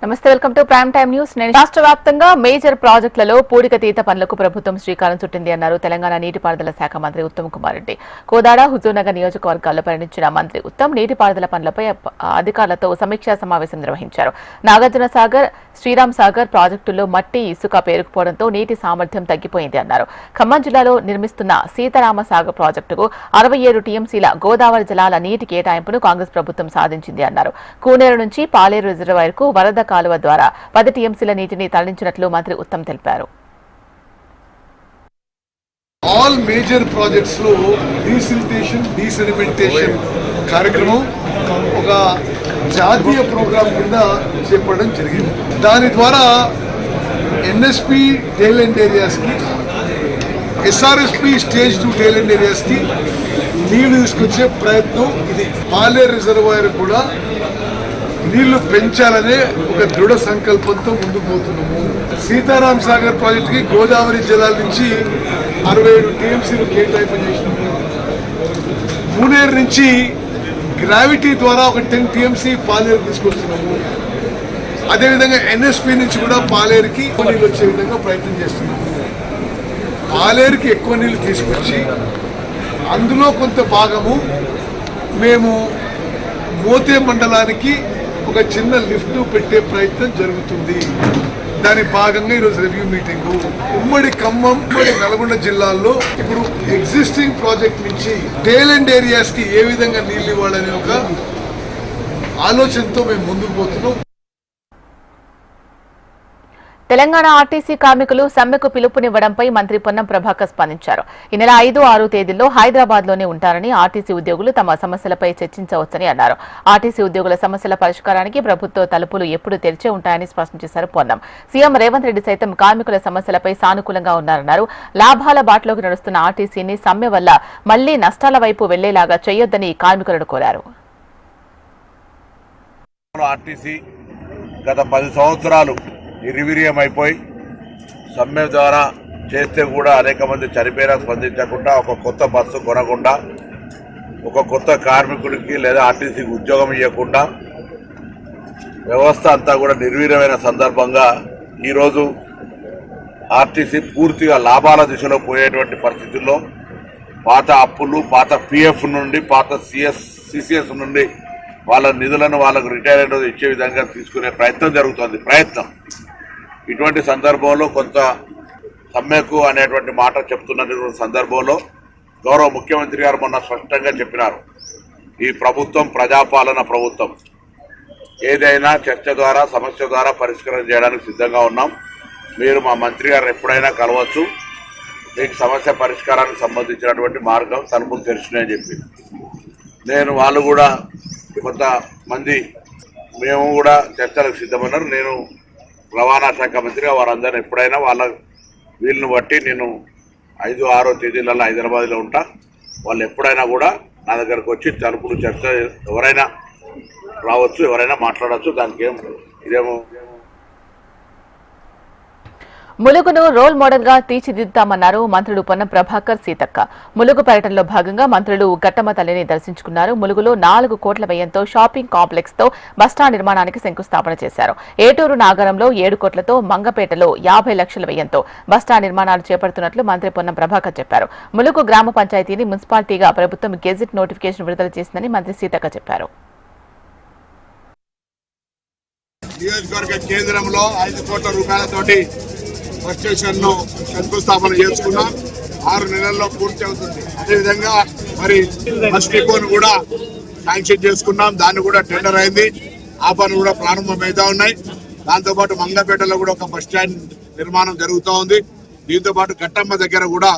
నమస్తే, welcome to prime time news. రాష్ట్ర వ్యాప్తంగా మేజర్ ప్రాజెక్టులలో పూడికతీత పనులకు ప్రభుత్వం శ్రీకారం చుట్టింది అన్నారు తెలంగాణ నీటిపారుదల శాఖ మంత్రి ఉత్తమ్ కుమార్ రెడ్డి. కోదాడ, హుజూర్నగర్ నియోజకవర్గాల్లో పర్యటించిన మంత్రి ఉత్తమ్ నీటిపారుదల పనులపై అధికారులతో సమీక్షా సమావేశం నిర్వహించారు. నాగార్జున సాగర్, శ్రీరామ్ సాగర్ ప్రాజెక్టుల్లో మట్టి, ఇసుక పేరుకుపోవడంతో నీటి సామర్థ్యం తగ్గిపోయింది అన్నారు. ఖమ్మం జిల్లాలో నిర్మిస్తున్న సీతారామ సాగర్ ప్రాజెక్టుకు 67 టీఎంసీల గోదావరి జలాల నీటి కేటాయింపును కాంగ్రెస్ ప్రభుత్వం సాధించింది అన్నారు. కూనేరు నుంచి పాలేరు రిజర్వాయర్కు వరద కాలువ ద్వారా 10 టీఎంసీల నీటిని తరలించినట్లు మంత్రి ఉత్తమ్ తెలిపారు. ఆల్ మేజర్ ప్రాజెక్ట్స్ లో డీసెడిమెంటేషన్ కార్యక్రమం ఒక జాతీయ ప్రోగ్రాం కింద చేపట్టడం జరిగింది. దాని ద్వారా ఎన్ఎస్పి టేల్ ఎండ్ ఏరియాస్ కి, ఎస్ఆర్ఎస్పి స్టేజ్ 2 టేల్ ఎండ్ ఏరియాస్ కి నీళ్లు తీసుకొచ్చే ప్రయత్నం ఇది. పాలేరు రిజర్వాయర్ కూడా నీళ్లు పెంచాలనే ఒక దృఢ సంకల్పంతో ముందుకు పోతున్నాము. సీతారాం సాగర్ ప్రాజెక్ట్ కి గోదావరి జలాల నుంచి 67 టీఎంసీలు కేటాయింపు చేసినాము. మూనేరు నుంచి గ్రావిటీ ద్వారా ఒక 10 టీఎంసీ పాలేరు తీసుకొస్తున్నాము. అదేవిధంగా ఎన్ఎస్పి నుంచి కూడా పాలేరుకి ఎక్కువ నీళ్ళు వచ్చే విధంగా ప్రయత్నం చేస్తున్నాము. పాలేరుకి ఎక్కువ నీళ్లు తీసుకొచ్చి అందులో కొంత భాగము మేము మోతే మండలానికి ఒక చిన్న లిఫ్ట్ పెట్టే ప్రయత్నం జరుగుతుంది. దాని భాగంగా ఈరోజు రివ్యూ మీటింగ్. ఉమ్మడి ఖమ్మం, ఉమ్మడి నల్గొండ జిల్లాల్లో ఇప్పుడు ఎగ్జిస్టింగ్ ప్రాజెక్ట్ నుంచి టేల్ ఎండ్ ఏరియాస్ కి ఏ విధంగా నీళ్లు ఇవ్వాలనే ఒక ఆలోచనతో మేము ముందుకు పోతున్నాం. తెలంగాణ ఆర్టీసీ కార్మికులు సమ్మెకు పిలుపునివ్వడంపై మంత్రి పొన్నం ప్రభాకర్ స్పందించారు. ఈ నెల 5, 6 తేదీల్లో హైదరాబాద్ లోనే ఉంటారని, ఆర్టీసీ ఉద్యోగులు తమ సమస్యలపై చర్చించవచ్చని అన్నారు. ఆర్టీసీ ఉద్యోగుల సమస్యల పరిష్కారానికి ప్రభుత్వ తలుపులు ఎప్పుడు తెరిచే ఉంటాయని స్పష్టం చేశారు పొన్నం. సీఎం రేవంత్ రెడ్డి సైతం కార్మికుల సమస్యలపై సానుకూలంగా ఉన్నారన్నారు. లాభాల బాటలోకి నడుస్తున్న ఆర్టీసీని సమ్మె వల్ల మళ్లీ నష్టాల వైపు వెళ్లేలాగా చేయొద్దని కార్మికులను కోరారు. గత 10 సంవత్సరాలు నిర్వీర్యం అయిపోయి సమ్మె ద్వారా చేస్తే కూడా అనేక మంది చనిపోయినా స్పందించకుండా, ఒక కొత్త బస్సు కొనకుండా, ఒక కొత్త కార్మికుడికి లేదా ఆర్టీసీకి ఉద్యోగం ఇవ్వకుండా వ్యవస్థ అంతా కూడా నిర్వీర్యమైన సందర్భంగా ఈరోజు ఆర్టీసీ పూర్తిగా లాభాల దిశలో పోయేటువంటి పరిస్థితుల్లో పాత అప్పులు, పాత పిఎఫ్ నుండి, పాత సిసిఎస్ నుండి వాళ్ళ నిధులను వాళ్ళకు రిటైర్మెంట్ ఇచ్చే విధంగా తీసుకునే ప్రయత్నం జరుగుతుంది. ఇటువంటి సందర్భంలో కొంత సమ్మెకు అనేటువంటి మాట చెప్తున్నటువంటి సందర్భంలో గౌరవ ముఖ్యమంత్రి గారు మొన్న స్పష్టంగా చెప్పినారు, ఈ ప్రభుత్వం ప్రజాపాలన ప్రభుత్వం, ఏదైనా చర్చ ద్వారా, సమస్య ద్వారా పరిష్కారం చేయడానికి సిద్ధంగా ఉన్నాం. మీరు మా మంత్రి గారు ఎప్పుడైనా కలవచ్చు, మీకు సమస్య పరిష్కారానికి సంబంధించినటువంటి మార్గం తలుపులు తెరిచినాయని చెప్పి వాళ్ళు కూడా కొంతమంది మేము కూడా చర్చలకు సిద్ధమన్నారు. నేను రవాణా శాఖ మంత్రిగా వారందరినీ ఎప్పుడైనా వాళ్ళ వీళ్ళని బట్టి నేను 5, 6 తేదీలలో హైదరాబాద్లో ఉంటా. వాళ్ళు ఎప్పుడైనా కూడా నా దగ్గరకు వచ్చి తలుపులు చర్చ ఎవరైనా రావచ్చు, ఎవరైనా మాట్లాడవచ్చు. దానికి ఇదేమో ములుగును రోల్ మోడల్ గా తీర్చిదిద్దామన్నారు మంత్రులు పొన్నం ప్రభాకర్, సీతక్క. ములుగు పర్యటనలో భాగంగా మంత్రులు ఘట్టమ్మ తల్లిని దర్శించుకున్నారు. ములుగులో 4 కోట్ల వ్యయంతో షాపింగ్ కాంప్లెక్స్ తో బస్టాండ్ నిర్మాణానికి శంకుస్థాపన చేశారు. ఏటూరు నాగరంలో 7 కోట్లతో, మంగపేటలో 50 లక్షల వ్యయంతో బస్టాండ్ నిర్మాణాలు చేపడుతున్నట్లు మంత్రి పొన్నం ప్రభాకర్ చెప్పారు. ములుగు గ్రామ పంచాయతీని మున్సిపాలిటీగా ప్రభుత్వం గెజిట్ నోటిఫికేషన్ విడుదల చేసిందని మంత్రి సీతక్క చెప్పారు. నియోజకవర్గ కేంద్రంలో 5 కోట్ల రూపాయలతోటి బస్ స్టేషన్ ను శంకుస్థాపన చేసుకున్నాం. 6 నెలల్లో పూర్తి అవుతుంది. అదేవిధంగా మరి బస్ డిపోను కూడా శాంక్షన్ చేసుకున్నాం. దాన్ని కూడా టెండర్ అయింది. ఆ పనులు కూడా ప్రారంభమైతా ఉన్నాయి. దాంతోపాటు మంగపేటలో కూడా ఒక బస్ స్టాండ్ నిర్మాణం జరుగుతూ ఉంది. దీంతో పాటు ఘట్టమ్మ దగ్గర కూడా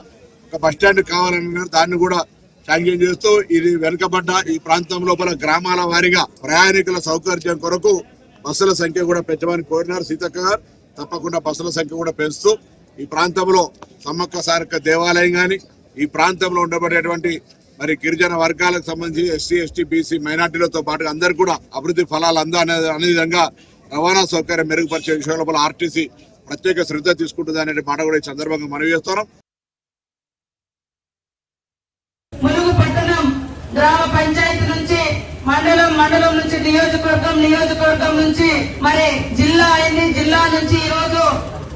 ఒక బస్ స్టాండ్ కావాలని దాన్ని కూడా శాంక్షన్ చేస్తూ ఇది వెనుకబడ్డ ఈ ప్రాంతం లోపల గ్రామాల వారీగా ప్రయాణికుల సౌకర్యం కొరకు బస్సుల సంఖ్య కూడా పెంచమని కోరినారు సీతక్క గారు. తప్పకుండా బస్సుల సంఖ్య కూడా పెంచుతూ ఈ ప్రాంతంలో సమ్మక్క సారక్క దేవాలయం కానీ, ఈ ప్రాంతంలో ఉండబడేటువంటి మరి గిరిజన వర్గాలకు సంబంధించి ఎస్సీ, ఎస్టీ, బీసీ, మైనార్టీలతో పాటు అందరికీ కూడా అభివృద్ధి ఫలాలు అనే విధంగా రవాణా సౌకర్యం మెరుగుపరిచే విషయం లోపల ఆర్టీసీ ప్రత్యేక శ్రద్ధ తీసుకుంటుంది అనే మాట కూడా ఈ సందర్భంగా మనవి చేస్తున్నాం. ములుగు పట్టణం గ్రామ పంచాయతీ నుంచి మండల మండలం నుంచి నియోజకవర్గం నుంచి మరి జిల్లా అయింది. జిల్లా నుంచి ఈ రోజు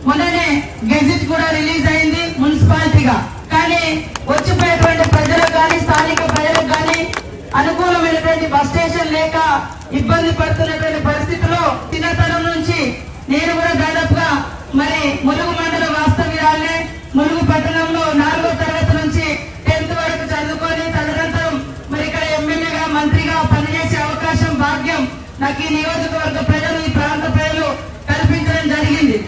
మొన్ననే గెజిట్ కూడా రిలీజ్ అయింది మున్సిపాలిటీగా. కానీ వచ్చిపోయేటువంటి ప్రజలకు కానీ స్థానిక ప్రజలకు కానీ అనుకూలమైనటువంటి బస్ స్టేషన్ లేక ఇబ్బంది పడుతున్నటువంటి పరిస్థితిలో చిన్నతనం నుంచి నేను కూడా దాదాపుగా మరి ములుగు మండల వాస్తవ్యాలనే ములుగు పట్టణంలో 4వ తరగతి నుంచి 10th వరకు చదువుకొని తదనంతరం మరి ఇక్కడ ఎమ్మెల్యేగా మంత్రిగా పనిచేసే అవకాశం భాగ్యం నాకు ఈ నియోజకవర్గ ప్రజలు ఈ ప్రాంత ప్రజలు కల్పించడం జరిగింది.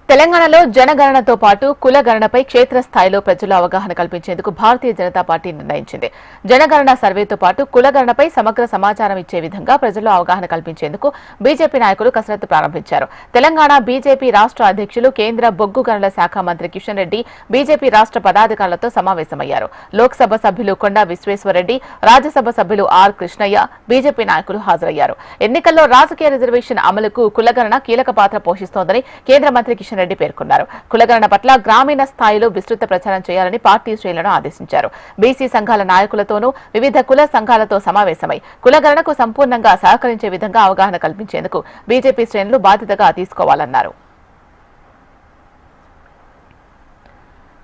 తెలంగాణలో జనగణనతో పాటు కులగణనపై క్షేత్రస్థాయిలో ప్రజలు అవగాహన కల్పించేందుకు భారతీయ జనతా పార్టీ నిర్ణయించింది. జనగణన సర్వేతో పాటు కులగణనపై సమగ్ర సమాచారం ఇచ్చే విధంగా ప్రజల్లో అవగాహన కల్పించేందుకు బీజేపీ నాయకులు కసరత్తు ప్రారంభించారు. తెలంగాణ బీజేపీ రాష్ట్ర అధ్యక్షులు కేంద్ర బొగ్గు గనుల శాఖ మంత్రి కిషన్ రెడ్డి బీజేపీ రాష్ట్ర పదాధికారులతో సమావేశమయ్యారు. లోక్సభ సభ్యులు కొండా విశ్వేశ్వరరెడ్డి, రాజ్యసభ సభ్యులు ఆర్ కృష్ణయ్య, బీజేపీ నాయకులు హాజరయ్యారు. ఎన్నికల్లో రాజకీయ రిజర్వేషన్ అమలుకు కులగణన కీలక పాత్ర పోషిస్తోందని కేంద్ర మంత్రి కిషన్ రెడ్డి పేర్కొన్నారు. కులగణన పట్ల గ్రామీణ స్థాయిలో విస్తృత ప్రచారం చేయాలని పార్టీ శ్రేణులను ఆదేశించారు. బీసీ సంఘాల నాయకులతోనూ వివిధ కుల సంఘాలతో సమావేశమై కులగణనకు సంపూర్ణంగా సహకరించే విధంగా అవగాహన కల్పించేందుకు బీజేపీ శ్రేణులు బాధ్యతగా తీసుకోవాలన్నారు.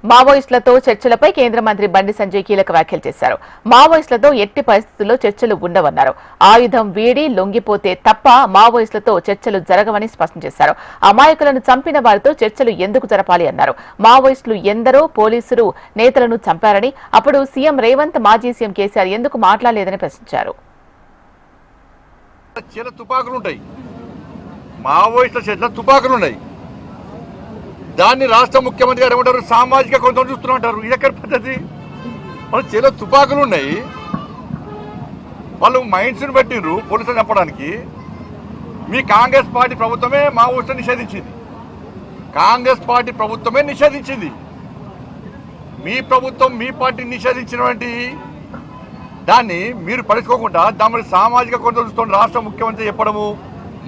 మావోయిస్టులతో చర్చలపై కేంద్ర మంత్రి బండి సంజయ్ కీలక వ్యాఖ్యలు చేశారు. మావోయిస్టులతో ఎట్టి పరిస్థితుల్లో చర్చలు ఉండవన్నారు. ఆయుధం వీడి లొంగిపోతే తప్ప మావోయిస్టులతో చర్చలు జరగవని స్పష్టం చేశారు. అమాయకులను చంపిన వారితో చర్చలు ఎందుకు జరపాలి అన్నారు. మావోయిస్టులు ఎందరో పోలీసులు నేతలను చంపారని, అప్పుడు సీఎం రేవంత్, మాజీ సీఎం కేసీఆర్ ఎందుకు మాట్లాడలేదని ప్రశ్నించారు. దాన్ని రాష్ట్ర ముఖ్యమంత్రి గారు ఏమంటారు, సామాజిక కొంత చూస్తున్నారు. ఇది ఎక్కడ పద్ధతి? వాళ్ళు చేలో తుపాకులు ఉన్నాయి, వాళ్ళు మైండ్స్ని పెట్టిండ్రు పోలీసులు చంపడానికి. మీ కాంగ్రెస్ పార్టీ ప్రభుత్వమే మావోయిస్టులను నిషేధించింది. కాంగ్రెస్ పార్టీ ప్రభుత్వమే నిషేధించింది. మీ ప్రభుత్వం మీ పార్టీని నిషేధించినటువంటి దాన్ని మీరు పడుచుకోకుండా దాని సామాజిక కొంత చూస్తున్న రాష్ట్ర ముఖ్యమంత్రి చెప్పడము,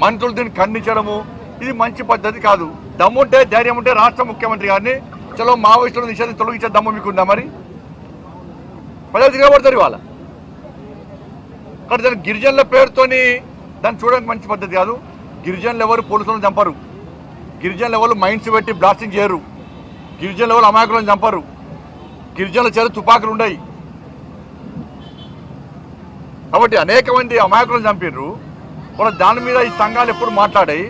మంత్రులు దీన్ని ఖండించడము, ఇది మంచి పద్ధతి కాదు. దమ్ముంటే ధైర్యం ఉంటే రాష్ట్ర ముఖ్యమంత్రి గారిని చలో మావోయిస్టులను నిషేధం తొలగించే దమ్ము మీకుందా? మరి ప్రజలు తిరగబడతారు ఇవాళ. కానీ దాని గిరిజనుల పేరుతోని దాన్ని చూడడానికి మంచి పద్ధతి కాదు. గిరిజనులు ఎవరు పోలీసులను చంపరు, గిరిజనులు ఎవరు మైండ్స్ పెట్టి బ్లాస్టింగ్ చేయరు, గిరిజనులు ఎవరు అమాయకులను చంపరు, గిరిజనుల చేరు తుపాకులు ఉన్నాయి. కాబట్టి అనేక మంది అమాయకులను చంపారు. వాళ్ళ దాని మీద ఈ సంఘాలు ఎప్పుడు మాట్లాడాయి.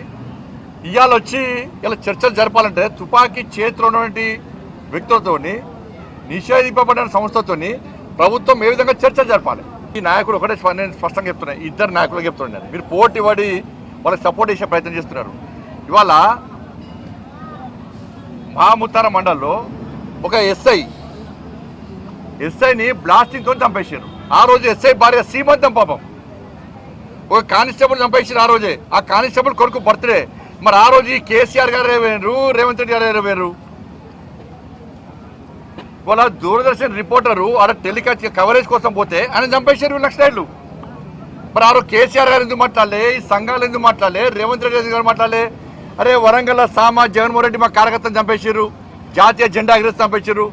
ఇవాళ వచ్చి ఇలా చర్చలు జరపాలంటే తుపాకీ చేతిలో ఉన్నటువంటి వ్యక్తులతో, నిషేధింపబడిన సంస్థతో ప్రభుత్వం ఏ విధంగా చర్చలు జరపాలి. ఈ నాయకుడు ఒకటే నేను స్పష్టంగా చెప్తున్నాను, ఇద్దరు నాయకులు చెప్తున్నాను, మీరు పోటీ పడి వాళ్ళకి సపోర్ట్ చేసే ప్రయత్నం చేస్తున్నారు. ఇవాళ మహాముత్తార మండల్లో ఒక ఎస్ఐని బ్లాస్టింగ్తో చంపేసారు. ఆ రోజు ఎస్ఐ భార్య సీమంతం పాపం. ఒక కానిస్టేబుల్ చంపేసారు ఆ రోజే. ఆ కానిస్టేబుల్ కొడుకు బర్త్డే. మరి ఆ రోజు కేసీఆర్ గారు వేరు, రేవంత్ రెడ్డి గారు వేరు. వాళ్ళ దూరదర్శన్ రిపోర్టరు ఆడ టెలికాస్ట్ కవరేజ్ కోసం పోతే ఆయన చంపేశారు 2 లక్షలు. మరి ఆ రోజు కేసీఆర్ గారు ఎందుకు మాట్లాడలే, ఈ సంఘాలు ఎందుకు మాట్లాడలే, రేవంత్ రెడ్డి గారు మాట్లాడలే? అరే వరంగల్ జగన్మోహన్ రెడ్డి మా కార్యకర్తను చంపేశారు, జాతీయ జెండా ఎగిరేసి చంపేశారు,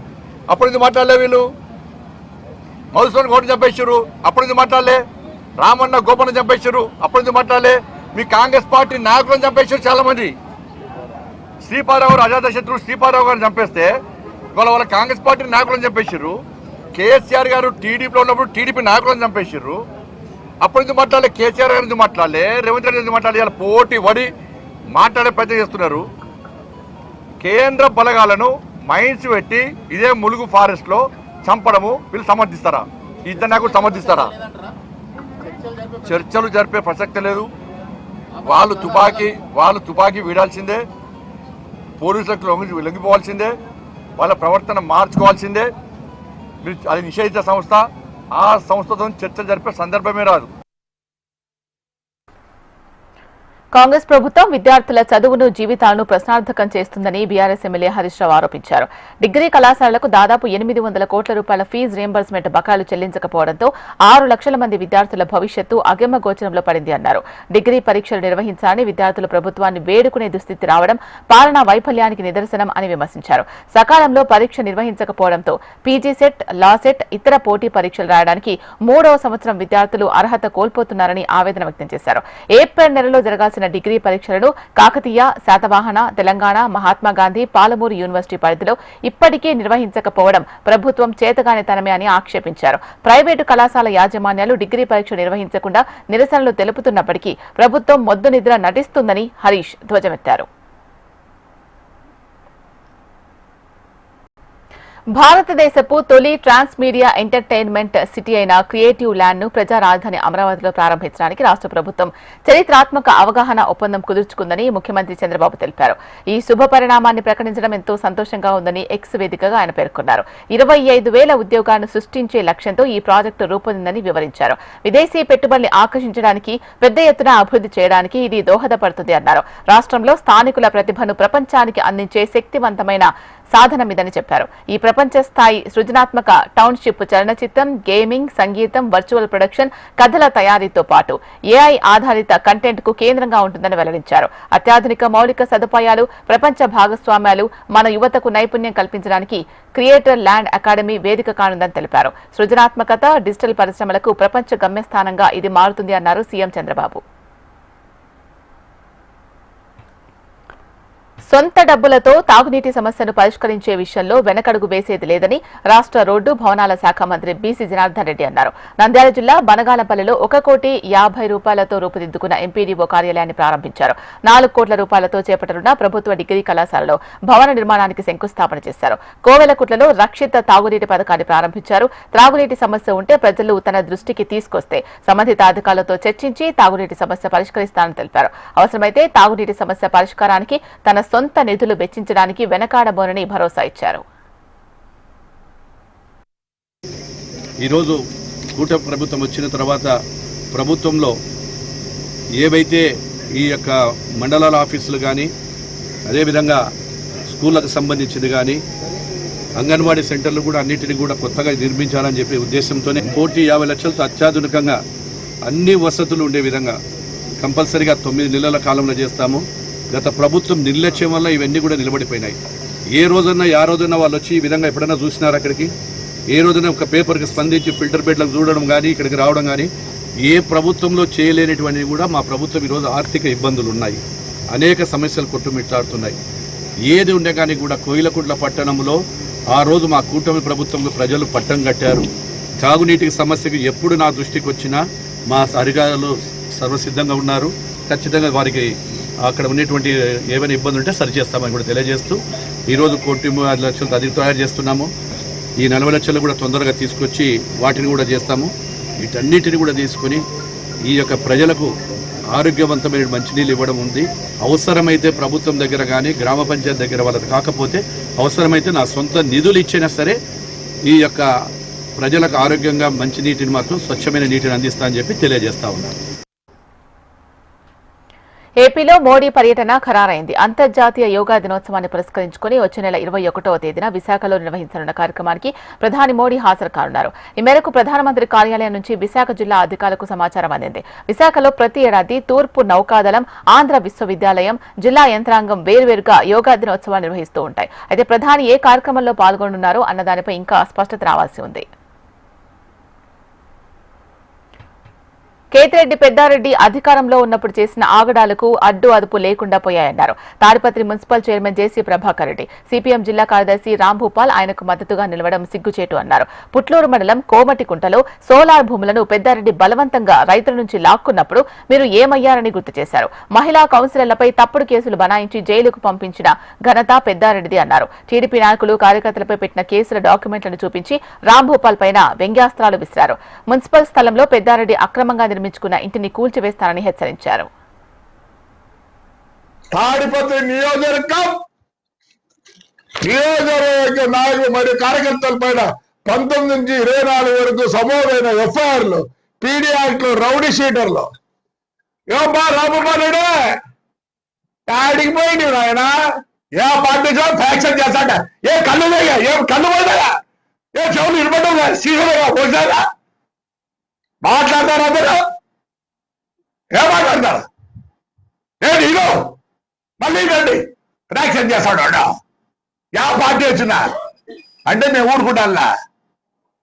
అప్పుడు ఎందుకు మాట్లాడలే? వీళ్ళు మధుసూదన్ గౌడ్ చంపేశారు, అప్పుడు ఎందుకు మాట్లాడలే? రామన్న గోపన్న చంపేశారు, అప్పుడు ఎందుకు మాట్లాడలే? మీ కాంగ్రెస్ పార్టీ నాయకులను చంపేశారు చాలా మంది. శ్రీపాదరావు గారు అజాత శత్రువు శ్రీపాదరావు గారిని చంపేస్తే వాళ్ళ కాంగ్రెస్ పార్టీ నాయకులను చంపేశారు. కేసీఆర్ గారు టీడీపీలో ఉన్నప్పుడు టీడీపీ నాయకులను చంపేశారు, అప్పుడు ఎందుకు మాట్లాడలే? కేసీఆర్ గారు ఎందుకు మాట్లాడలే? రేవంత్ రెడ్డి ఎందుకు మాట్లాడలే? ఇలా పోటీ పడి మాట్లాడే ప్రయత్నం చేస్తున్నారు. కేంద్ర బలగాలను మైన్స్ పెట్టి ఇదే ములుగు ఫారెస్ట్ లో చంపడము వీళ్ళు సమర్థిస్తారా? ఇద్దరు నాయకులు సమర్థిస్తారా? చర్చలు జరిపే ప్రసక్తి లేదు. వాళ్ళు తుపాకీ వీడాల్సిందే, పోలీసులకు లొంగిపోవాల్సిందే, వాళ్ళ ప్రవర్తన మార్చుకోవాల్సిందే. అది నిషేధిత సంస్థ, ఆ సంస్థతో చర్చ జరిపే సందర్భమే రాదు. కాంగ్రెస్ ప్రభుత్వం విద్యార్థుల చదువును జీవితాలను ప్రశ్నార్థకం చేస్తుందని బీఆర్ఎస్ ఎమ్మెల్యే హరీష్ రావు ఆరోపించారు. డిగ్రీ కళాశాలలకు దాదాపు 800 కోట్ల రూపాయల ఫీజు రియంబర్స్మెంట్ బకాయిలు చెల్లించకపోవడంతో 6 లక్షల మంది విద్యార్థుల భవిష్యత్తు అగమ్య గోచరంలో పడింది అన్నారు. డిగ్రీ పరీక్షలు నిర్వహించాలని విద్యార్థులు ప్రభుత్వాన్ని వేడుకునే దుస్థితి రావడం పాలనా వైఫల్యానికి నిదర్శనం అని విమర్శించారు. సకాలంలో పరీక్ష నిర్వహించకపోవడంతో పీజీ సెట్, లా సెట్, ఇతర పోటీ పరీక్షలు రాయడానికి 3వ సంవత్సరం విద్యార్థులు అర్హత కోల్పోతున్నారని ఆవేదన వ్యక్తం చేశారు. ఏప్రిల్ నెలలో జరగాల్సిన డిగ్రీ పరీక్షలను కాకతీయ, శాతవాహన, తెలంగాణ, మహాత్మాగాంధీ, పాలమూరు యూనివర్సిటీ పరిధిలో ఇప్పటికీ నిర్వహించకపోవడం ప్రభుత్వం చేతగానితనమే అని ఆక్షేపించారు. ప్రైవేటు కళాశాల యాజమాన్యాలు డిగ్రీ పరీక్ష నిర్వహించకుండా నిరసనలు తెలుపుతున్నప్పటికీ ప్రభుత్వం మొద్దు నిద్ర నటిస్తుందని హరీష్ ధ్వజమెత్తారు. భారతదేశపు తొలి ట్రాన్స్ మీడియా ఎంటర్టైన్మెంట్ సిటీ అయిన క్రియేటివ్ ల్యాండ్ ను ప్రజా రాజధాని అమరావతిలో ప్రారంభించడానికి రాష్ట్ర ప్రభుత్వం చరిత్రాత్మక అవగాహన ఒప్పందం కుదుర్చుకుందని ముఖ్యమంత్రి చంద్రబాబు తెలిపారు. ఈ శుభ పరిణామాన్ని ప్రకటించడం ఎంతో సంతోషంగా ఉందని ఎక్స్ వేదికగా ఆయన పేర్కొన్నారు. 25,000 ఉద్యోగాలను సృష్టించే లక్ష్యంతో ఈ ప్రాజెక్టు రూపొందిందని వివరించారు. విదేశీ పెట్టుబడుల్ని ఆకర్షించడానికి, పెద్ద ఎత్తున అభివృద్ధి చేయడానికి ఇది దోహదపడుతుంది అన్నారు. రాష్ట్రంలో స్థానికుల ప్రతిభను ప్రపంచానికి అందించే శక్తివంతమైన సాధనమిదని చెప్పారు. ఈ ప్రపంచ స్థాయి సృజనాత్మక టౌన్షిప్ చలనచిత్రం, గేమింగ్, సంగీతం, వర్చువల్ ప్రొడక్షన్, కథల తయారీతో పాటు ఏఐ ఆధారిత కంటెంట్ కు కేంద్రంగా ఉంటుందని వెల్లడించారు. అత్యాధునిక మౌలిక సదుపాయాలు, ప్రపంచ భాగస్వామ్యాలు మన యువతకు నైపుణ్యం కల్పించడానికి క్రియేటర్ ల్యాండ్ అకాడమీ వేదిక కానుందని తెలిపారు. సృజనాత్మకత, డిజిటల్ పరిశ్రమలకు ప్రపంచ గమ్యస్థానంగా ఇది మారుతుంది అన్నారు సీఎం చంద్రబాబు. సొంత డబ్బులతో తాగునీటి సమస్యను పరిష్కరించే విషయంలో వెనకడుగు వేసేది లేదని రాష్ట్ర రోడ్డు, భవనాల శాఖ మంత్రి బీసీ జనార్దన్ రెడ్డి అన్నారు. నంద్యాల జిల్లా బనగాలపల్లిలో 1,50,00,000 రూపాయలతో రూపుదిద్దుకున్న ఎంపీడీఓ కార్యాలయాన్ని ప్రారంభించారు. 4 కోట్ల రూపాయలతో చేపట్టనున్న ప్రభుత్వ డిగ్రీ కళాశాలలో భవన నిర్మాణానికి శంకుస్థాపన చేశారు. కోవెలకుట్లలో రక్షిత తాగునీటి పథకాన్ని ప్రారంభించారు. త్రాగునీటి సమస్య ఉంటే ప్రజలు తన దృష్టికి తీసుకొస్తే సంబంధిత అధికారులతో చర్చించి తాగునీటి సమస్య పరిష్కరిస్తానని తెలిపారు. అవసరమైతే తాగునీటి సమస్య పరిష్కారానికి తన సొంత నిధులు వెచ్చించడానికి వెనకాడబోనని భరోసా ఇచ్చారు. ఈరోజు కూటమి ప్రభుత్వం వచ్చిన తర్వాత ప్రభుత్వంలో ఏవైతే ఈ యొక్క మండలాల ఆఫీసులు కానీ, అదేవిధంగా స్కూళ్ళకు సంబంధించింది కానీ, అంగన్వాడీ సెంటర్లు కూడా అన్నింటినీ కూడా కొత్తగా నిర్మించాలని చెప్పే ఉద్దేశంతోనే 1,50,00,000 లక్షలతో అత్యాధునికంగా అన్ని వసతులు ఉండే విధంగా కంపల్సరీగా 9 నెలల కాలంలో చేస్తాము. గత ప్రభుత్వం నిర్లక్ష్యం వల్ల ఇవన్నీ కూడా నిలబడిపోయినాయి. ఏ రోజున వాళ్ళు వచ్చి ఈ విధంగా ఎప్పుడైనా చూసినారు అక్కడికి? ఏ రోజున ఒక పేపర్కి స్పందించి ఫిల్టర్ బెడ్లకు చూడడం కానీ, ఇక్కడికి రావడం కానీ ఏ ప్రభుత్వంలో చేయలేనిటువంటివి కూడా మా ప్రభుత్వం ఈరోజు ఆర్థిక ఇబ్బందులు ఉన్నాయి. అనేక సమస్యలు కొట్టుమిట్టాడుతున్నాయి. ఏది ఉండే కానీ కూడా కోయిలకుంట్ల పట్టణంలో ఆ రోజు మా కూటమి ప్రభుత్వంలో ప్రజలు పట్టం కట్టారు. తాగునీటికి సమస్యకు ఎప్పుడు నా దృష్టికి వచ్చినా మా అధికారులు సర్వసిద్ధంగా ఉన్నారు. ఖచ్చితంగా వారికి అక్కడ ఉన్నటువంటి ఏమైనా ఇబ్బందులు ఉంటే సరిచేస్తామని కూడా తెలియజేస్తూ ఈరోజు 1,50,00,000 అది తయారు చేస్తున్నాము. ఈ 40 లక్షలు కూడా తొందరగా తీసుకొచ్చి వాటిని కూడా చేస్తాము. వీటన్నిటిని కూడా తీసుకొని ఈ యొక్క ప్రజలకు ఆరోగ్యవంతమైన మంచినీళ్ళు ఇవ్వడం ఉంది. అవసరమైతే ప్రభుత్వం దగ్గర కానీ, గ్రామ పంచాయతీ దగ్గర వాళ్ళకి కాకపోతే అవసరమైతే నా సొంత నిధులు ఇచ్చినా సరే ఈ యొక్క ప్రజలకు ఆరోగ్యంగా మంచినీటిని మాత్రం స్వచ్ఛమైన నీటిని అందిస్తా అని చెప్పి తెలియజేస్తా ఉన్నారు. ఏపీలో మోడీ పర్యటన ఖరారైంది. అంతర్జాతీయ యోగా దినోత్సవాన్ని పురస్కరించుకుని వచ్చే నెల 21వ తేదీన విశాఖలో నిర్వహించనున్న కార్యక్రమానికి ప్రధాని మోడీ హాజరు కానున్నారు. ఈ మేరకు ప్రధానమంత్రి కార్యాలయం నుంచి విశాఖ జిల్లా అధికారులకు సమాచారం అందింది. విశాఖలో ప్రతి ఏడాది తూర్పు నౌకాదళం, ఆంధ్ర విశ్వవిద్యాలయం, జిల్లా యంత్రాంగం వేర్వేరుగా యోగా దినోత్సవాన్ని నిర్వహిస్తూ ఉంటాయి. అయితే ప్రధాని ఏ కార్యక్రమంలో పాల్గొనున్నారో అన్న దానిపై ఇంకా స్పష్టత రావాల్సి ఉంది. కేతిరెడ్డి పెద్దారెడ్డి అధికారంలో ఉన్నప్పుడు చేసిన ఆగడాలకు అడ్డు అదుపు లేకుండా పోయాయన్నారు. తాడిపత్రి మున్సిపల్ చైర్మన్ జేసీ ప్రభాకర్ రెడ్డి, సిపిఎం జిల్లా కార్యదర్శి రాంభూపాల్ ఆయనకు మద్దతుగా నిలవడం సిగ్గుచేటు అన్నారు. పుట్లూరు మండలం కోమటికుంటలో సోలార్ భూములను పెద్దారెడ్డి బలవంతంగా రైతుల నుంచి లాక్కున్నప్పుడు మీరు ఏమయ్యారని గుర్తు చేశారు. మహిళా కౌన్సిలర్లపై తప్పుడు కేసులు బనాయించి జైలుకు పంపించిన ఘనత పెద్దారెడ్డిది అన్నారు. టీడీపీ నాయకులు, కార్యకర్తలపై పెట్టిన కేసుల డాక్యుమెంట్లను చూపించి రాంభూపాల్ పైన వ్యంగ్యాస్త్రాలు విసిరారు. మున్సిపల్ స్థలంలో పెద్దారెడ్డి అక్రమంగా నిర్మించుకున్న ఇంటిని కూల్చివేస్తానని హెచ్చరించారు. తాడిపత్రి నియోజకవర్గ నాయకులు మరియు కార్యకర్తల పైన 19 నుంచి 24 వరకు సమూహమైన ఎఫ్ఐఆర్లు, పీడీ యాక్ట్లు, రౌడీ షీటర్లు. ఏమబ్బా రామబాలుడే యాడికి పోయింది ఆయన ఏ పార్టీలో ఫ్యాక్షన్ చేస్తాడ ఏ కళ్ళు ఏం కళ్ళు పోయినా ఏ చెవులు ఇరవడం సీరియల్గా పోసారా మాట్లాడతారా మీరు ఏం మాట్లాడతారు ఏంటి ఇదో మళ్ళీ రండి ఫ్యాక్షన్ చేస్తాడు వాడు యా పార్టీ వచ్చినా అంటే మేము ఊరుకుంటానులా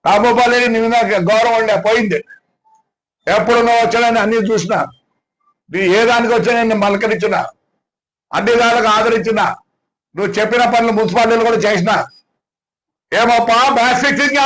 రాబోపాలకి నీ మీద గౌరవం ఉండే పోయింది ఎప్పుడు నువ్వు వచ్చానని అన్ని చూసినా నువ్వు ఏ దానికి వచ్చా నేను మలకరించిన అన్ని దానికి ఆదరించిన నువ్వు చెప్పిన పనులు మున్సిపాలిటీలు కూడా చేసిన ఏమప్పా match fixing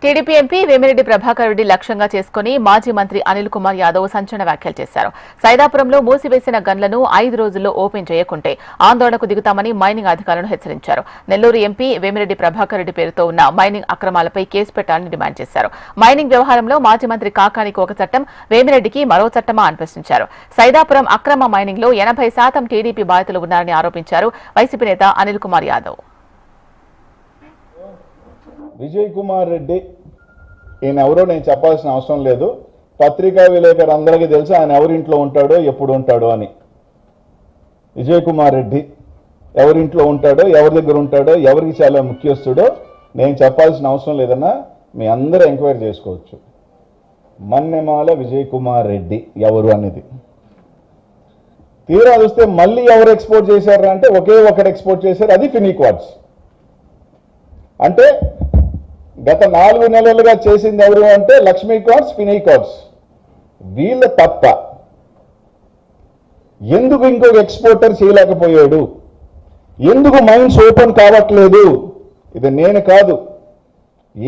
TDP MP Vemireddy Prabhakar Reddy లక్ష్యంగా చేసుకుని మాజీ మంత్రి అనిల్ కుమార్ యాదవ్ సంచలన వ్యాఖ్యలు చేశారు. సైదాపురంలో మూసివేసిన గన్లను 5 రోజుల్లో ఓపెన్ చేయకుంటే ఆందోళనకు దిగుతామని మైనింగ్ అధికారులను హెచ్చరించారు. నెల్లూరు ఎంపీ వేమిరెడ్డి ప్రభాకర్ రెడ్డి పేరుతో ఉన్న మైనింగ్ అక్రమాలపై కేసు పెట్టాలని డిమాండ్ చేశారు. మైనింగ్ వ్యవహారంలో మాజీ మంత్రి కాకానికి ఒక చట్టం, వేమిరెడ్డికి మరో చట్టమా అని ప్రశ్నించారు. సైదాపురం అక్రమ మైనింగ్ లో 80% టీడీపీ బాధితులు ఉన్నారని ఆరోపించారు వైసీపీ నేత అనిల్ కుమార్ యాదవ్. విజయ్ కుమార్ రెడ్డి ఈయన ఎవరో నేను చెప్పాల్సిన అవసరం లేదు. పత్రికా విలేకరు అందరికీ తెలుసు ఆయన ఎవరింట్లో ఉంటాడో ఎప్పుడు ఉంటాడో అని. విజయ్ కుమార్ రెడ్డి ఎవరింట్లో ఉంటాడో ఎవరి దగ్గర ఉంటాడో ఎవరికి చాలా ముఖ్యస్తుడో నేను చెప్పాల్సిన అవసరం లేదన్నా మీ అందరూ ఎంక్వైరీ చేసుకోవచ్చు. మన్నెమాల విజయ్ కుమార్ రెడ్డి ఎవరు అనేది తీరా చూస్తే మళ్ళీ ఎవరు ఎక్స్పోర్ట్ చేశారా అంటే ఒకే ఒకరు ఎక్స్పోర్ట్ చేశారు, అది ఫినిక్వాడ్స్. అంటే గత 4 నెలలుగా చేసింది ఎవరు అంటే లక్ష్మీ కార్డ్స్, ఫినిక్వాడ్స్. వీళ్ళ తప్ప ఎందుకు ఇంకొక ఎక్స్పోర్టర్ చేయలేకపోయాడు? ఎందుకు మైన్స్ ఓపెన్ కావట్లేదు? ఇది నేను కాదు,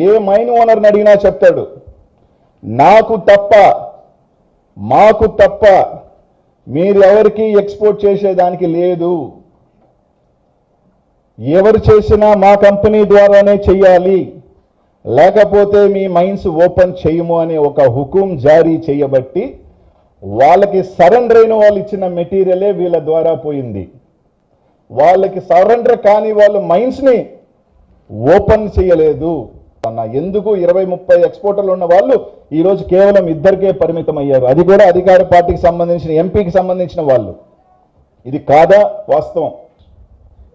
ఏ మైన్ ఓనర్ని అడిగినా చెప్తాడు. నాకు తప్ప, మాకు తప్ప మీరు ఎవరికి ఎక్స్పోర్ట్ చేసేదానికి లేదు. ఎవరు చేసినా మా కంపెనీ ద్వారానే చెయ్యాలి, లేకపోతే మీ మైన్స్ ఓపెన్ చేయము అనే ఒక హుకుం జారీ చేయబట్టి వాళ్ళకి సరెండర్ అయిన వాళ్ళు ఇచ్చిన మెటీరియలే వీళ్ళ ద్వారా పోయింది. వాళ్ళకి సరెండర్ కాని వాళ్ళు మైన్స్ని ఓపెన్ చేయలేదు. ఎందుకు 20-30 ఎక్స్పోర్టర్లు ఉన్న వాళ్ళు ఈరోజు కేవలం 2కే పరిమితం అయ్యారు, అది కూడా అధికార పార్టీకి సంబంధించిన ఎంపీకి సంబంధించిన వాళ్ళు. ఇది కాదా వాస్తవం?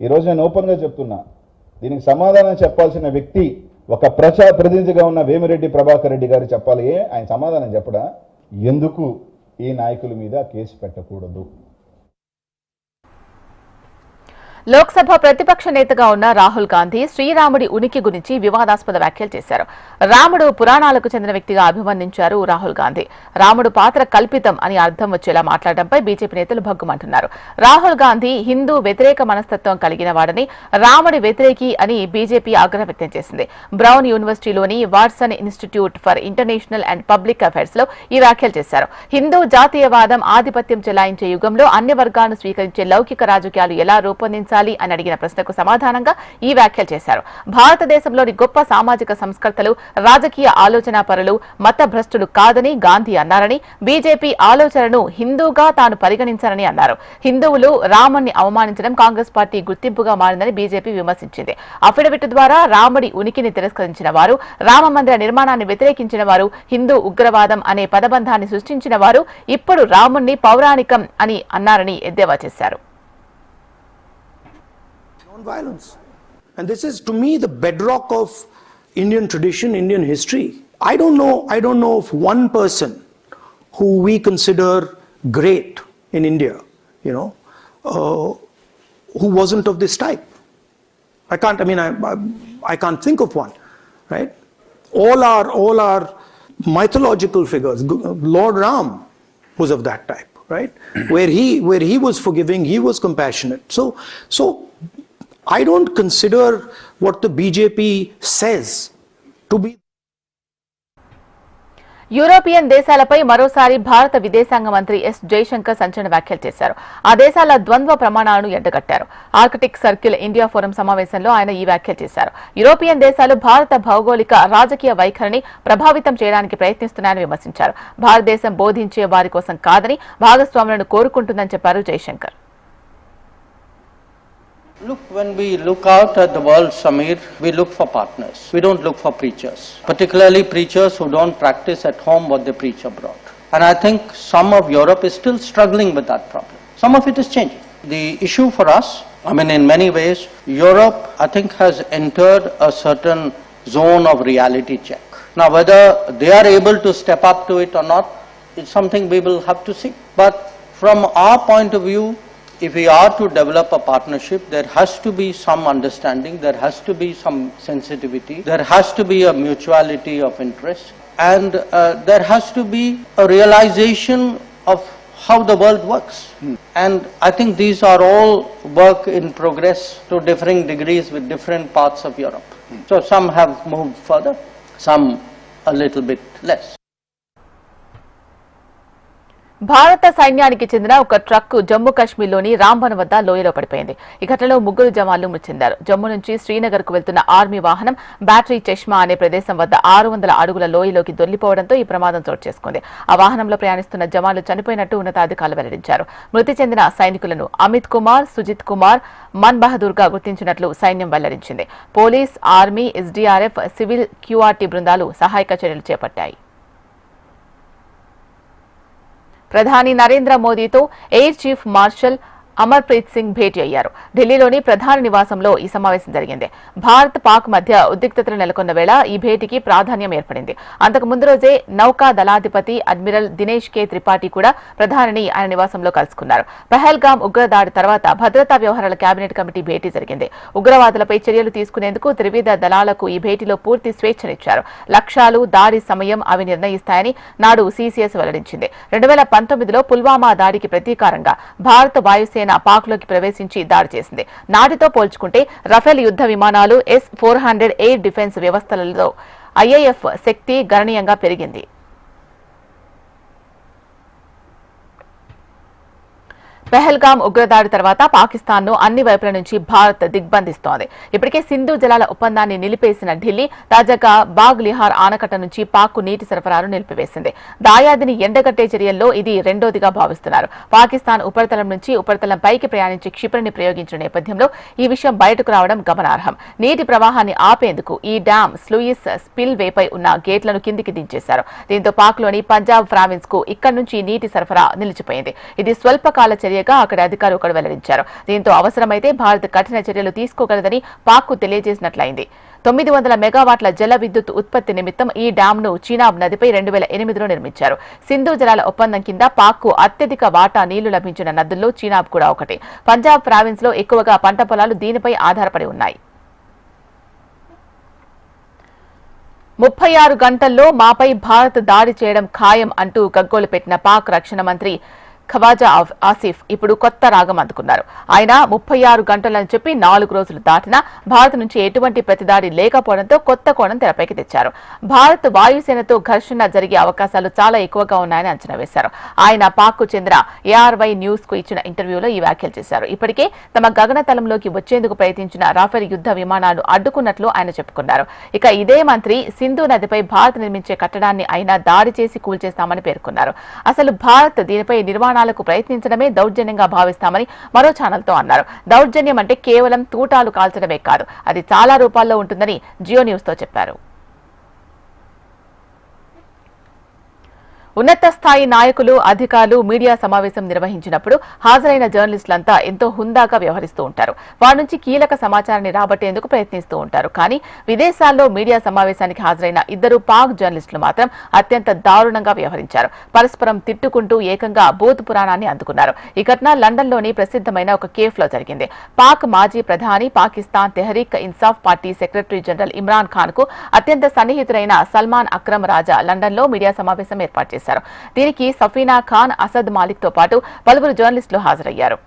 ఈరోజు నేను ఓపెన్గా చెప్తున్నా, దీనికి సమాధానం చెప్పాల్సిన వ్యక్తి ఒక ప్రజా ప్రతినిధిగా ఉన్న వేమిరెడ్డి ప్రభాకర్ రెడ్డి గారు చెప్పాలి. ఆయన సమాధానం చెప్పడా? ఎందుకు ఈ నాయకుల మీద కేసు పెట్టకూడదు? లోక్సభ ప్రతిపక్ష నేతగా ఉన్న రాహుల్ గాంధీ శ్రీరాముడి ఉనికి గురించి వివాదాస్పద వ్యాఖ్యలు చేశారు. రాముడు పురాణాలకు చెందిన వ్యక్తిగా అభివర్ణించారు రాహుల్ గాంధీ. రాముడు పాత్ర కల్పితం అని అర్థం వచ్చేలా మాట్లాడడంపై బీజేపీ నేతలు భగ్గుమంటున్నారు. రాహుల్ గాంధీ హిందూ వ్యతిరేక మనస్తత్వం కలిగిన వాడని, రాముడి వ్యతిరేకి అని బీజేపీ ఆగ్రహం వ్యక్తం చేసింది. బ్రౌన్ యూనివర్సిటీలోని Watson Institute for International and Public Affairs లో ఈ వ్యాఖ్యలు చేశారు. హిందూ జాతీయవాదం ఆధిపత్యం చెలాయించే యుగంలో అన్ని వర్గాలను స్వీకరించే లౌకిక రాజకీయాలు ఎలా రూపొందించాలి అని అడిగిన ప్రశ్నకు సమాధానంగా ఈ వ్యాఖ్యలు చేశారు. భారతదేశంలోని గొప్ప సామాజిక సంస్కర్తలు రాజకీయ ఆలోచనా పరులు మత భ్రష్టులు కాదని గాంధీ అన్నారని, బీజేపీ ఆలోచనను హిందూగా తాను పరిగణించారని అన్నారు. హిందువులు రాముణ్ణి అవమానించడం కాంగ్రెస్ పార్టీ గుర్తింపుగా మారిందని బీజేపీ విమర్శించింది. అఫిడవిట్ ద్వారా రాముడి ఉనికిని తిరస్కరించిన వారు, రామ మందిర నిర్మాణాన్ని వ్యతిరేకించిన వారు, హిందూ ఉగ్రవాదం అనే పదబంధాన్ని సృష్టించిన వారు ఇప్పుడు రాముణ్ణి పౌరాణికం అని అన్నారని ఎద్దేవా చేశారు. Non-violence. And this is, to me, the bedrock of Indian tradition, Indian history. I don't know of one person who we consider great in India, who wasn't of this type. I can't think of one, right? All our mythological figures, Lord Ram was of that type, right? Where he was forgiving, he was compassionate. So I don't consider what the BJP says to be. European దేశాలపై మరోసారి భారత విదేశాంగ మంత్రి yes Jaishankar సంచలన వ్యాఖ్యలు చేశారు. ఆ దేశాల ద్వంద్వ ప్రమాణాలను ఎండగట్టారు. ఆర్కిటిక్ సర్కిల్ ఇండియా ఫోరం సమావేశంలో ఆయన ఈ వ్యాఖ్యలు చేశారు. యూరోపియన్ దేశాలు భారత భౌగోళిక రాజకీయ వైఖరిని ప్రభావితం చేయడానికి ప్రయత్నిస్తున్నాయని విమర్శించారు. భారతదేశం బోధించే వారి కోసం కాదని భాగస్వాములను కోరుకుంటుందని చెప్పారు Jaishankar. Look, when we look out at the world, Samir, we look for partners. We don't look for preachers, particularly preachers who don't practice at home what they preach abroad. And I think some of Europe is still struggling with that problem. Some of it is changing. The issue for us, I mean, in many ways, Europe, I think, has entered a certain zone of reality check. Now, whether they are able to step up to it or not, it's something we will have to see. But from our point of view, if we are to develop a partnership, there has to be some understanding, there has to be some sensitivity, there has to be a mutuality of interest, and there has to be a realization of how the world works. And I think these are all work in progress to differing degrees with different parts of Europe. So some have moved further, some a little bit less. భారత సైన్యానికి చెందిన ఒక truck Jammu కాశ్మీర్లోని రాంబన్ వద్ద లోయలో పడిపోయింది. ఈ ఘటనలో 3 జవాన్లు మృతి చెందారు. జమ్మూ నుంచి శ్రీనగర్ కు వెళ్తున్న ఆర్మీ వాహనం బ్యాటరీ చష్మా అనే ప్రదేశం వద్ద 600 అడుగుల లోయలోకి దొర్లిపోవడంతో ఈ ప్రమాదం చోటు చేసుకుంది. ఆ వాహనంలో ప్రయాణిస్తున్న జవాన్లు చనిపోయినట్టు ఉన్నతాధికారులు వెల్లడించారు. మృతి చెందిన సైనికులను అమిత్ కుమార్, సుజిత్ కుమార్, మన్ బహదూర్ గా గుర్తించినట్లు సైన్యం వెల్లడించింది. Police, army, SDRF, civil QRT బృందాలు సహాయక చర్యలు చేపట్టాయి. ప్రధాని నరేంద్ర మోదీతో air chief marshal Amarpreet Singh భేటీ అయ్యారు. ఢిల్లీలోని ప్రధాని నివాసంలో ఈ సమావేశం జరిగింది. భారత్ పాక్ మధ్య ఉద్రిక్తతలు నెలకొన్న వేళ ఈ భేటీకి ప్రాధాన్యం ఏర్పడింది. అంతకు ముందు రోజే నౌకా దళాధిపతి అడ్మిరల్ దినేష్ కే త్రిపాఠి కూడా ప్రధానిని ఆయన నివాసంలో కలుసుకున్నారు. పహల్గామ్ ఉగ్రదాడి తర్వాత భద్రతా వ్యవహారాల కేబినెట్ కమిటీ భేటీ జరిగింది. ఉగ్రవాదులపై చర్యలు తీసుకునేందుకు త్రివిధ దళాలకు ఈ భేటీలో పూర్తి స్వేచ్ఛనిచ్చారు. లక్ష్యాలు, దాడి సమయం అవి నిర్ణయిస్తాయని నాడు సీసీఎస్ వెల్లడించింది. 2019లో పుల్వామా దాడికి ప్రతీకారంగా భారత వాయుసేన పాక్లోకి ప్రవేశించి దాడి చేసింది. నాటితో పోల్చుకుంటే రఫేల్ యుద్ధ విమానాలు, S-400 ఎయిర్ డిఫెన్స్ వ్యవస్థలలో ఐఏఎఫ్ శక్తి గణనీయంగా పెరిగింది. పహల్గామ్ ఉగ్రదాడి తర్వాత పాకిస్తాన్ ను అన్ని వైపుల నుంచి భారత్ దిగ్బంధిస్తోంది. ఇప్పటికే సింధు జలాల ఒప్పందాన్ని నిలిపేసిన ఢిల్లీ తాజాగా బాగ్ లిహార్ ఆనకట్ట నుంచి పాక్ నీటి సరఫరాను నిలిపివేసింది. దాయాదిని ఎండగట్టే చర్యల్లో ఇది రెండోదిగా భావిస్తున్నారు. పాకిస్తాన్ ఉపరితలం నుంచి ఉపరితలం పైకి ప్రయాణించే క్షిపణిని ప్రయోగించిన నేపథ్యంలో ఈ విషయం బయటకు రావడం గమనార్హం. నీటి ప్రవాహాన్ని ఆపేందుకు ఈ డ్యామ్ స్లూయిస్ స్పిల్ వేపై ఉన్న గేట్లను కిందికి దించేశారు. దీంతో పాక్లోని పంజాబ్ ప్రావిన్స్ కు ఇక్కడి నుంచి నీటి సరఫరా నిలిచిపోయింది. ఇది స్వల్పకాల చర్యగా అక్కడి అధికారులు ఒకరు వెల్లడించారు. దీంతో అవసరమైతే భారత్ కఠిన చర్యలు తీసుకోగలదని పాక్ కు తెలియజేసినట్లయింది. 900 మెగావాట్ల జల విద్యుత్ ఉత్పత్తి నిమిత్తం ఈ డ్యామ్ ను చీనాబ్ నదిపై 2008లో నిర్మించారు. సింధు జలాల ఒప్పందం కింద పాక్ కు అత్యధిక వాటా నీళ్లు లభించిన నదుల్లో చీనాబ్ కూడా ఒకటి. పంజాబ్ ప్రావిన్స్ లో ఎక్కువగా పంట పొలాలు దీనిపై ఆధారపడి ఉన్నాయి. 36 గంటల్లో మాపై భారత్ దాడి చేయడం ఖాయం అంటూ గగ్గోలు పెట్టిన పాక్ రక్షణ మంత్రి ఖవాజా ఆసిఫ్ ఇప్పుడు కొత్త రాగం అందుకున్నారు. ఆయన 36 గంటలని చెప్పి 4 రోజులు దాటినా భారత్ నుంచి ఎటువంటి ప్రతిదాడి లేకపోవడంతో కొత్త కోణం తెరపైకి తెచ్చారు. భారత్ వాయుసేనతో ఘర్షణ జరిగే అవకాశాలు చాలా ఎక్కువగా ఉన్నాయని అంచనా వేశారు. ఆయన పాక్ కు చెందిన ARY న్యూస్ కు ఇచ్చిన ఇంటర్వ్యూలో ఈ వ్యాఖ్యలు చేశారు. ఇప్పటికే తమ గగనతలంలోకి వచ్చేందుకు ప్రయత్నించిన రాఫెల్ యుద్ధ విమానాలు అడ్డుకున్నట్లు ఆయన చెప్పుకున్నారు. ఇక ఇదే మంత్రి సింధు నదిపై భారత్ నిర్మించే కట్టడాన్ని అయినా దాడి చేసి కూల్చేస్తామని పేర్కొన్నారు. అసలు భారత్ దీనిపై నిర్మాణాలకు ప్రయత్నించడమే దౌర్జన్యంగా భావిస్తామని మరో ఛానల్తో అన్నారు. దౌర్జన్యం అంటే కేవలం తూటాలు కాల్చడమే కాదు, అది చాలా రూపాల్లో ఉంటుందని జియో న్యూస్ తో చెప్పారు. ఉన్నత స్థాయి నాయకులు, అధికారులు మీడియా సమావేశం నిర్వహించినప్పుడు హాజరైన జర్నలిస్టులంతా ఎంతో హుందాగా వ్యవహరిస్తూ ఉంటారు. వారి నుంచి కీలక సమాచారాన్ని రాబట్టేందుకు ప్రయత్నిస్తూ ఉంటారు. కానీ విదేశాల్లో మీడియా సమావేశానికి హాజరైన 2 పాక్ జర్నలిస్టులు మాత్రం అత్యంత దారుణంగా వ్యవహరించారు. పరస్పరం తిట్టుకుంటూ ఏకంగా బూత్ పురాణాన్ని అందుకున్నారు. ఈ ఘటన లండన్లోని ప్రసిద్ధమైన ఒక కేఫ్లో జరిగింది. పాక్ మాజీ ప్రధాని, Pakistan Tehreek Insaf party secretary general Imran Khan కు అత్యంత సన్నిహితులైన సల్మాన్ అక్రమ్ రాజా లండన్లో మీడియా సమావేశం ఏర్పాటు చేశారు. దీనికి సఫీనా ఖాన్, అసద్ మాలిక్ తో పాటు పలువురు జర్నలిస్టులు హాజరయ్యారు.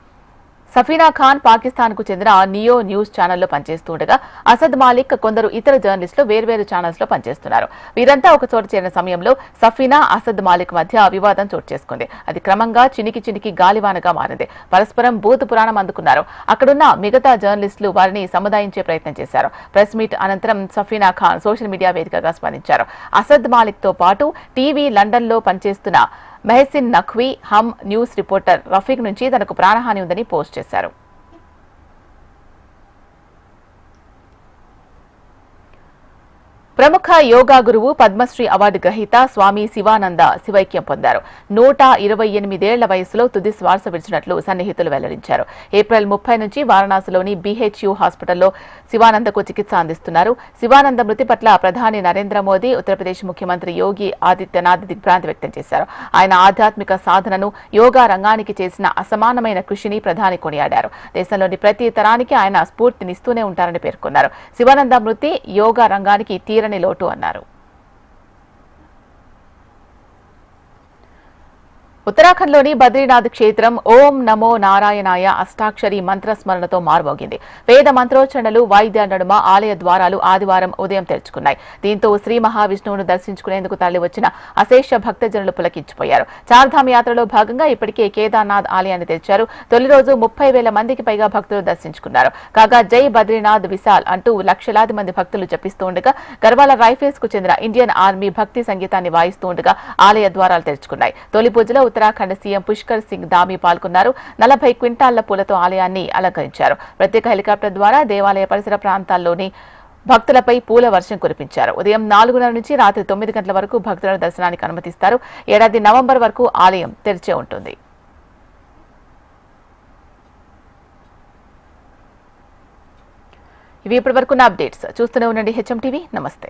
సఫీనా ఖాన్ పాకిస్తాన్ కు చెందిన నియో న్యూస్ ఛానల్లో పనిచేస్తూ ఉండగా అసద్ మాలిక్ కొందరు ఇతర జర్నలిస్టులు వేర్వేరు ఛానల్స్ లో పనిచేస్తున్నారు. వీరంతా ఒక చోట చేరిన సమయంలో సఫీనా, అసద్ మాలిక్ మధ్య వివాదం చోటు చేసుకుంది. అది క్రమంగా చినికి గాలివానగా మారింది. పరస్పరం బూత్ పురాణం అందుకున్నారు. అక్కడున్న మిగతా జర్నలిస్టులు వారిని సముదాయించే ప్రయత్నం చేశారు. ప్రెస్ మీట్ అనంతరం సఫీనా ఖాన్ సోషల్ మీడియా వేదికగా స్పందించారు. అసద్ మాలిక్ తో పాటు టీవీ లండన్ లో పనిచేస్తున్న మెహసిన్ నఖ్వీ హమ్ న్యూస్ రిపోర్టర్ రఫీక్ నుంచి తనకు ప్రాణహాని ఉందని పోస్ట్ చేశారు. ప్రముఖ యోగా గురువు పద్మశ్రీ అవార్డు గ్రహీత స్వామి శివానంద శివైక్యం పొందారు. 128 వయసులో తుది శ్వాస విడిచినట్లు సన్నిహితులు వెల్లడించారు. ఏప్రిల్ 30 నుంచి వారణాసిలోని BHU హాస్పిటల్లో శివానందకు చికిత్స అందిస్తున్నారు. శివానంద మృతి పట్ల ప్రధాని నరేంద్ర మోదీ, ఉత్తరప్రదేశ్ ముఖ్యమంత్రి యోగి ఆదిత్యనాథ్ దిగ్భ్రాంతి వ్యక్తం చేశారు. ఆయన ఆధ్యాత్మిక సాధనను, యోగా రంగానికి చేసిన అసమానమైన కృషిని ప్రధాని కొనియాడారు. దేశంలోని ప్రతి తరానికి ఆయన స్ఫూర్తినిస్తూనే ఉంటారని పేర్కొన్నారు. శివానంద మృతి యోగా రంగానికి తీరని లోటు అన్నారు. ఉత్తరాఖండ్లోని బద్రీనాథ్ క్షేత్రం ఓం నమో నారాయణాయ అష్టాక్షరి మంత్రస్మరణతో మారుమోగింది. వేద మంత్రోచ్చరణలు, వాయిద్యాల నడుమ ఆలయ ద్వారాలు ఆదివారం ఉదయం తెరుచుకున్నాయి. దీంతో శ్రీ మహావిష్ణువును దర్శించుకునేందుకు తరలివచ్చిన అశేష భక్తజనులు పులకించిపోయారు. చార్ధామ్ యాత్రలో భాగంగా ఇప్పటికే కేదార్నాథ్ ఆలయాన్ని తెరిచారు. తొలి రోజు 30,000 మందికి పైగా భక్తులు దర్శించుకున్నారు. కాగా జై బద్రీనాథ్ విశాల్ అంటూ లక్షలాది మంది భక్తులు జపిస్తూ ఉండగా గర్వాల రైఫిల్స్ కు చెందిన ఇండియన్ ఆర్మీ భక్తి సంగీతాన్ని వాయిస్తూ ఉండగా ఆలయ ద్వారాలు తెరుచుకున్నాయి. తొలి పూజలో ఉత్తరాఖండ్ సీఎం పుష్కర్ సింగ్ ధామీ పాల్గొన్నారు. 40 క్వింటాళ్ల పూలతో ఆలయాన్ని అలంకరించారు. ప్రత్యేక హెలికాప్టర్ ద్వారా దేవాలయ పరిసర ప్రాంతాల్లోని భక్తులపై పూల వర్షం కురిపించారు. ఉదయం 4:30 నుంచి రాత్రి 9 గంటల వరకు భక్తులను దర్శనానికి అనుమతిస్తారు. ఏడాది నవంబర్ వరకు ఆలయం తెరిచే ఉంటుంది. ఇవి ఇప్పటివరకున్న అప్డేట్స్. చూస్తూనే ఉండండి HM TV. నమస్తే.